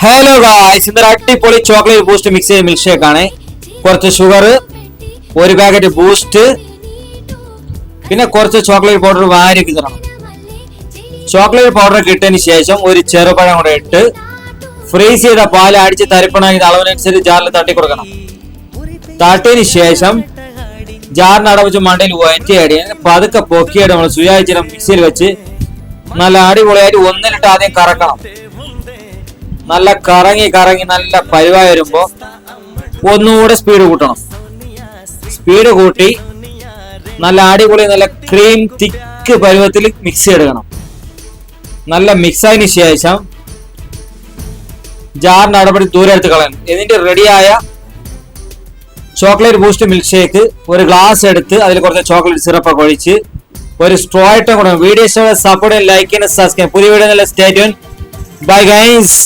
Hello guys, ഇന്നൊരു അടിപൊളി chocolate boost mix ചെയ്ത മിൽക്ക് ഷേക്ക് ആണ്. കുറച്ച് ഷുഗർ, ഒരു പാക്കറ്റ് ബൂസ്റ്റ്, പിന്നെ കുറച്ച് ചോക്ലേറ്റ് പൗഡർ വാരിക്ക് തരണം. ചോക്ലേറ്റ് പൗഡർ ഇട്ടതിന് ശേഷം ഒരു ചെറുപഴം കൂടെ ഇട്ട് ഫ്രീസ് ചെയ്ത പാല് അടിച്ച് തരിപ്പണാക്കി അളവിനനുസരിച്ച് ജാറിൽ തട്ടി കൊടുക്കണം. തട്ടിയതിന് ശേഷം ജാറിന് അടവച്ച് മണ്ടയിൽ വയറ്റിയടി പതുക്കെ പൊക്കിയിട്ട് നമ്മൾ സുയാഴ്ച മിക്സിയിൽ വെച്ച് നല്ല അടിപൊളിയായിട്ട് ഒന്നിലിട്ട് ആദ്യം കറക്കണം. നല്ല കറങ്ങി നല്ല പരിവായി വരുമ്പോ ഒന്നുകൂടെ സ്പീഡ് കൂട്ടണം. സ്പീഡ് കൂട്ടി നല്ല അടിപൊളി നല്ല ക്രീം തിക്ക് പരുവത്തിൽ മിക്സ് ചെയ്തെടുക്കണം. നല്ല മിക്സായതിനു ശേഷം ജാറിന്റെ അടപടി ദൂരെ എടുത്ത് കളയണം. ഇതിന്റെ റെഡിയായ ചോക്ലേറ്റ് ബൂസ്റ്റ് മിൽക്ക് ഷേക്ക് ഒരു ഗ്ലാസ് എടുത്ത് അതിൽ കുറച്ച് ചോക്ലേറ്റ് സിറപ്പ് ഒഴിച്ച് ഒരു സ്ട്രോ ആയിട്ട് കൊടുക്കണം. Videos support, like, subscribe. പുതിയ video stay tune. Bye guys.